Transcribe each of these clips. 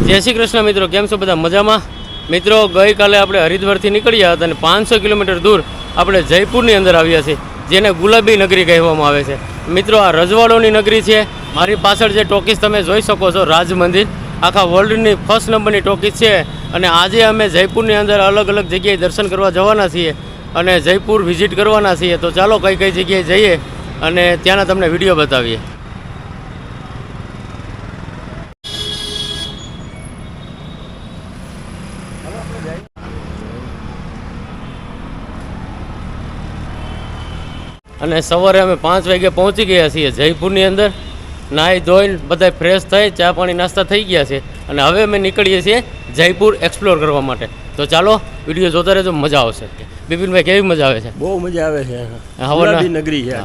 જય શ્રી કૃષ્ણ મિત્રો, કેમ છો બધા? મજામાં? મિત્રો, ગઈકાલે આપણે હરિદ્વારથી નીકળ્યા હતા અને 500 કિલોમીટર દૂર આપણે જયપુરની અંદર આવ્યા છીએ, જેને ગુલાબી નગરી કહેવામાં આવે છે. મિત્રો, આ રજવાડોની નગરી છે. મારી પાછળ જે ટોકીસ તમે જોઈ શકો છો, રાજ મંદિર, આખા વર્લ્ડની ફર્સ્ટ નંબરની ટોકીસ છે. અને આજે અમે જયપુરની અંદર અલગ અલગ જગ્યાએ દર્શન કરવા જવાના છીએ અને જયપુર વિઝિટ કરવાના છીએ. તો ચાલો કઈ કઈ જગ્યાએ જઈએ અને ત્યાંના તમને વિડીયો બતાવીએ. અને સવારે અમે 5 વાગે પહોંચી ગયા છીએ જયપુરની અંદર. નાહી ધોઈને બધા ફ્રેશ થઈ, ચા પાણી નાસ્તા થઈ ગયા છે અને હવે અમે નીકળીએ છીએ જયપુર એક્સપ્લોર કરવા માટે. તો ચાલો વિડીયો જોતા રહેજો, મજા આવશે. બિપિનભાઈ, કેવી મજા આવે છે? બહુ મજા આવે છે. હવાના નગરી છે.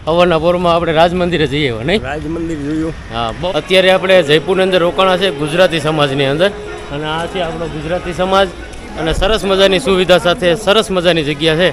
હવાના પોરમાં આપણે રાજ મંદિરે જઈએ, નહીં? રાજ મંદિર જોયું. હા, અત્યારે આપણે જયપુરની અંદર રોકાણા છે ગુજરાતી સમાજની અંદર, અને આ છે આપણો ગુજરાતી સમાજ અને સરસ મજાની સુવિધા સાથે સરસ મજાની જગ્યા છે.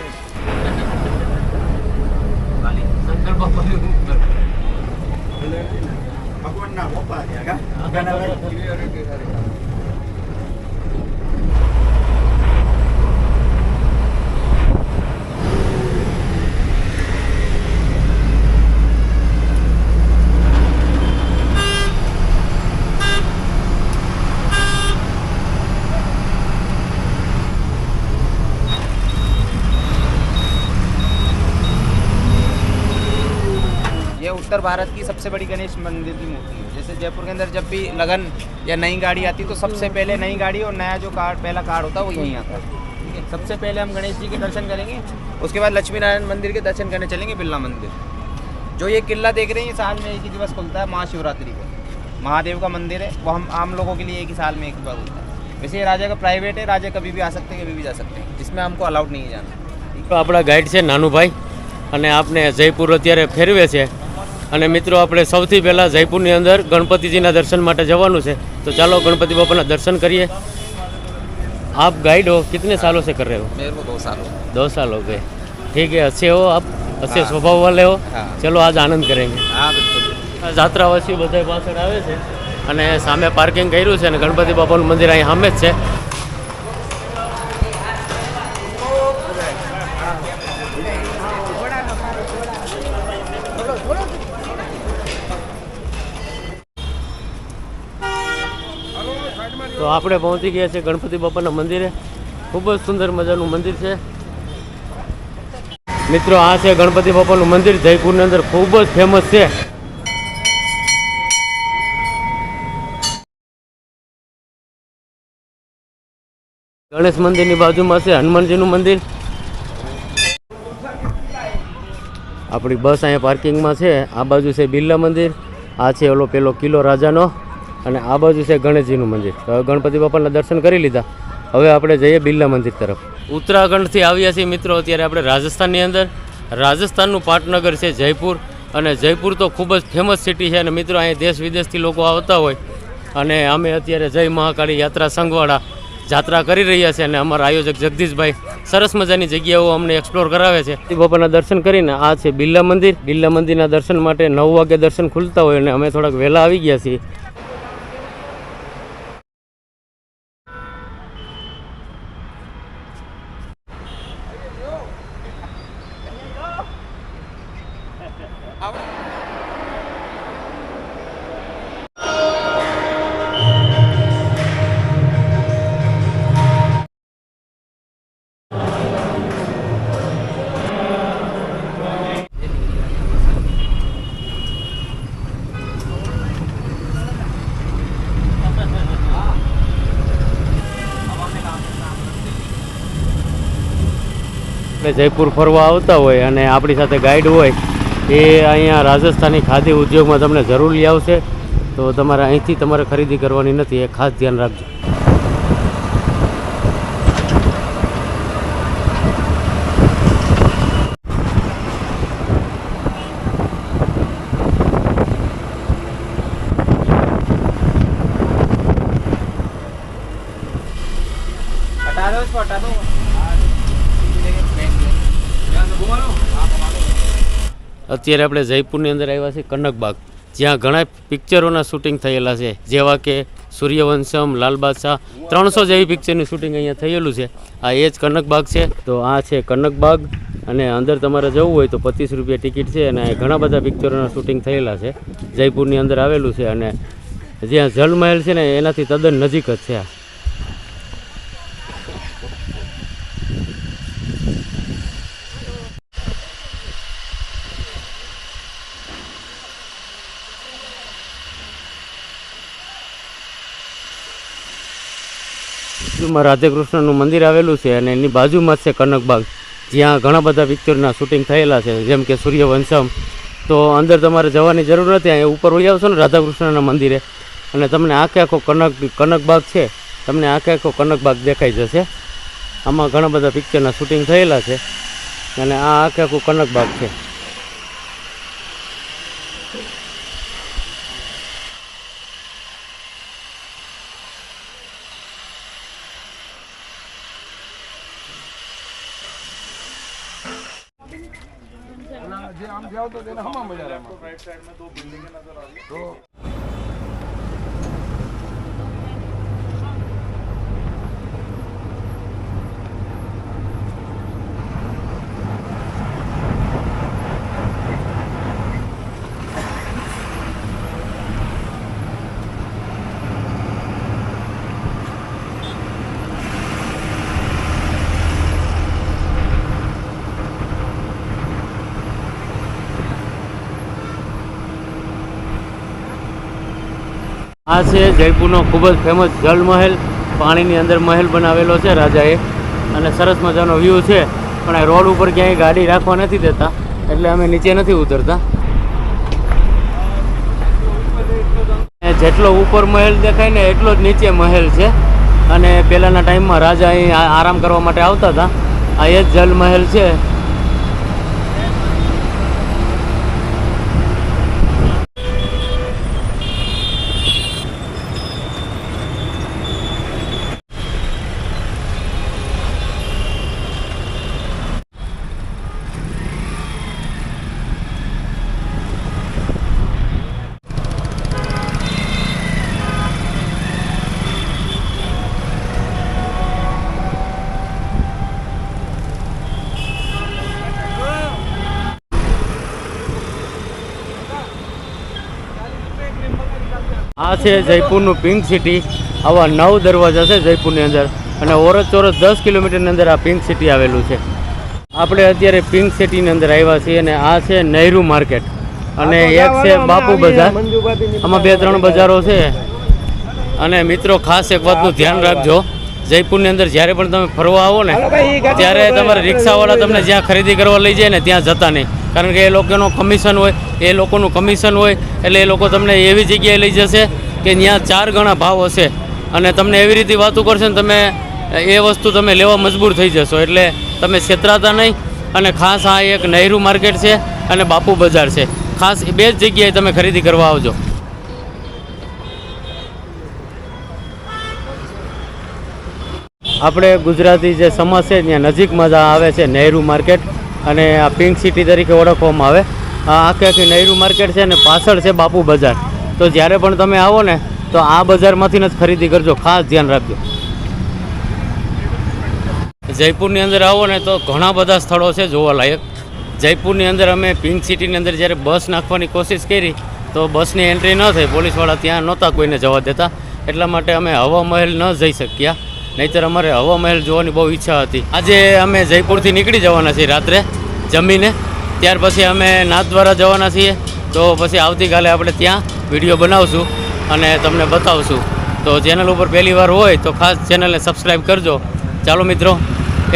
ये उत्तर भारत की सबसे बड़ी गणेश मंदिर की मूर्ति है. जैसे जयपुर के अंदर जब भी लगन या नई गाड़ी आती है तो सबसे पहले नई गाड़ी और नया जो कार्ड पहला कार्ड होता है वो यहीं आता है. ठीक है, सबसे पहले हम गणेश जी के दर्शन करेंगे, उसके बाद लक्ष्मी नारायण मंदिर के दर्शन करने चलेंगे बिरला मंदिर. जो ये किला देख रहे हैं ये साल में एक ही दिवस खुलता है, महाशिवरात्रि को. महादेव का मंदिर है, वो हम आम लोगों के लिए एक ही साल में एक बार खुलता है. वैसे ये राजा का प्राइवेट है, राजा कभी भी आ सकते हैं, कभी भी जा सकते हैं, जिसमें हमको अलाउड नहीं है जाना. તો આપણા ગાઈડ છે નાનુભાઈ, અને આપને જયપુર અત્યારે ફેરવે છે. અને મિત્રો, આપણે સૌથી પહેલાં જયપુરની અંદર ગણપતિજીના દર્શન માટે જવાનું છે. તો ચાલો ગણપતિ બાપાના દર્શન કરીએ. आप गाइड हो, कितने सालों से कर रहे हो? मेरे को 2 साल हो. 2 साल हो गए. ठीक है, अच्छे हो आप, अच्छे स्वभाव वाले हो. चलो आज आनंद करेंगे. हाँ बिल्कुल. જાત્રાવાસીઓ બધા પાછળ આવે છે અને સામે પાર્કિંગ કર્યું છે અને ગણપતિ બાપાનું મંદિર અહીં સામે જ છે. તો આપણે પહોંચી ગયા છે ગણપતિ બાપાના મંદિરે. ખૂબ જ સુંદર મજાનું મંદિર છે. મિત્રો, આ છે ગણપતિ બાપાનું મંદિર, જયપુરની અંદર ખૂબ જ ફેમસ છે. ગણેશ મંદિરની બાજુમાં છે હનુમાનજીનું મંદિર. આપણી બસ અહીંયા પાર્કિંગમાં છે. આ બાજુ છે બિરલા મંદિર, આ છે ઓલો પેલો કિલ્લો રાજાનો, અને આ બાજુ છે ગણેશજીનું મંદિર. તો હવે ગણપતિ બાપાના દર્શન કરી લીધા, હવે આપણે જઈએ બિરલા મંદિર તરફ. ઉત્તરાખંડથી આવ્યા છીએ મિત્રો અત્યારે આપણે રાજસ્થાનની અંદર. રાજસ્થાનનું પાટનગર છે જયપુર, અને જયપુર તો ખૂબ જ ફેમસ સિટી છે. અને મિત્રો, અહીંયા દેશ વિદેશથી લોકો આવતા હોય, અને અમે અત્યારે જય મહાકાળી યાત્રા સંઘવાળા જાત્રા કરી રહ્યા છે. અને અમારા આયોજક જગદીશભાઈ સરસ મજાની જગ્યાઓ અમને એક્સપ્લોર કરાવે છે. બાપાના દર્શન કરીને આ છે બિરલા મંદિર. બિરલા મંદિરના દર્શન માટે 9 વાગે દર્શન ખુલતા હોય અને અમે થોડાક વહેલા આવી ગયા છીએ. જયપુર ફરવા આવતા હોય અને આપણી સાથે ગાઈડ હોય, એ અહીંયા રાજસ્થાની ખાદી ઉદ્યોગમાં તમને જરૂર લઈ આવશે. તો તમારે અહીંથી તમારે ખરીદી કરવાની નથી, એ ખાસ ધ્યાન રાખજો. हटा दो इसको, हटा दो. અત્યારે આપણે જયપુરની અંદર આવ્યા છીએ કનકબાગ, જ્યાં ઘણા પિક્ચરોના શૂટિંગ થયેલા છે, જેવા કે સૂર્યવંશમ, લાલ બાદશાહ 300 જેવી પિક્ચરની શૂટિંગ અહીંયા થયેલું છે. આ એ જ કનકબાગ છે. તો આ છે કનકબાગ અને અંદર તમારે જવું હોય તો 25 રૂપિયા ટિકિટ છે અને ઘણા બધા પિક્ચરોના શૂટિંગ થયેલા છે. જયપુરની અંદર આવેલું છે અને જ્યાં જલમહેલ છે ને એનાથી તદ્દન નજીક જ છે આ. બાજુમાં રાધે કૃષ્ણનું મંદિર આવેલું છે અને એની બાજુમાં જ છે કનકબાગ, જ્યાં ઘણા બધા પિક્ચરના શૂટિંગ થયેલા છે, જેમ કે સૂર્યવંશમ. તો અંદર તમારે જવાની જરૂર નથી, અહીંયા ઉપર વહી આવશો ને રાધા કૃષ્ણના મંદિરે અને તમને આખે આખો કનકબાગ છે, તમને આખે આખો કનકબાગ દેખાઈ જશે. આમાં ઘણા બધા પિક્ચરના શૂટિંગ થયેલા છે અને આ આખે આખું કનકબાગ છે. આ છે જયપુરનો ખૂબ જ ફેમસ જલમહેલ. પાણીની અંદર મહેલ બનાવેલો છે રાજાએ અને સરસ મજાનો વ્યૂ છે. પણ આ રોડ ઉપર ક્યાંય ગાડી રાખવા નથી દેતા એટલે અમે નીચે નથી ઉતરતા. જેટલો ઉપર મહેલ દેખાય ને એટલો જ નીચે મહેલ છે અને પહેલાંના ટાઈમમાં રાજા અહીં આરામ કરવા માટે આવતા હતા. આ એ જ જલમહેલ છે. આ છે જયપુરનું પિંક સિટી. આવા 9 દરવાજા છે જયપુરની અંદર અને ઓરસ ચોરસ 10 કિલોમીટરની અંદર આ પિંક સિટી આવેલું છે. આપણે અત્યારે પિંક સિટીની અંદર આવ્યા છીએ અને આ છે નહેરુ માર્કેટ અને એક છે બાપુ બજાર. આમાં 2-3 બજારો છે. અને મિત્રો ખાસ એક વાતનું ધ્યાન રાખજો, જયપુરની અંદર જ્યારે પણ તમે ફરવા આવો ને ત્યારે તમારે રિક્ષાવાળા તમને જ્યાં ખરીદી કરવા લઈ જાય ને ત્યાં જતા નહીં, કારણ કે એ લોકોનું કમિશન હોય એટલે એ લોકો તમને એવી જગ્યાએ લઈ જશે કે ત્યાં 4 ગણા ભાવ હશે અને તમને એવી રીતે વાતો કરશે ને તમે એ વસ્તુ તમે લેવા મજબૂર થઈ જશો. એટલે તમે છેતરાતા નહીં. અને ખાસ આ એક નહેરુ માર્કેટ છે અને બાપુ બજાર છે. ખાસ એ 2 જ જગ્યાએ તમે ખરીદી કરવા આવજો. આપણે ગુજરાતી જે સમાજ છે ત્યાં નજીકમાં જ આવે છે નહેરુ માર્કેટ અને આ પિંક સિટી તરીકે ઓળખવામાં આવે. આ આખી નહેરુ માર્કેટ છે અને પાછળ છે બાપુ બજાર. તો જ્યારે પણ તમે આવો ને તો આ બજારમાંથી જ ખરીદી કરજો, ખાસ ધ્યાન રાખજો. જયપુરની અંદર આવો ને તો ઘણા બધા સ્થળો છે જોવાલાયક. જયપુરની અંદર અમે પિંક સિટીની અંદર જ્યારે બસ નાખવાની કોશિશ કરી તો બસની એન્ટ્રી ન થઈ, પોલીસવાળા ત્યાં નહોતા કોઈને જવા દેતા, એટલા માટે અમે હવા મહેલ ન જઈ શક્યા. નહીંતર અમારે હવા મહેલ જોવાની બહુ ઈચ્છા હતી. આજે અમે જયપુરથી નીકળી જવાના છીએ રાત્રે જમીને, ત્યાર પછી અમે નાથદ્વારા જવાના છીએ. તો પછી આવતીકાલે આપણે ત્યાં વિડીયો બનાવશું અને તમને બતાવશું. તો ચેનલ ઉપર પહેલી વાર હોય તો ખાસ ચેનલને સબસ્ક્રાઈબ કરજો. ચાલો મિત્રો,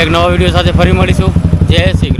એક નવા વિડીયો સાથે ફરી મળીશું. જય શ્રી કૃષ્ણ.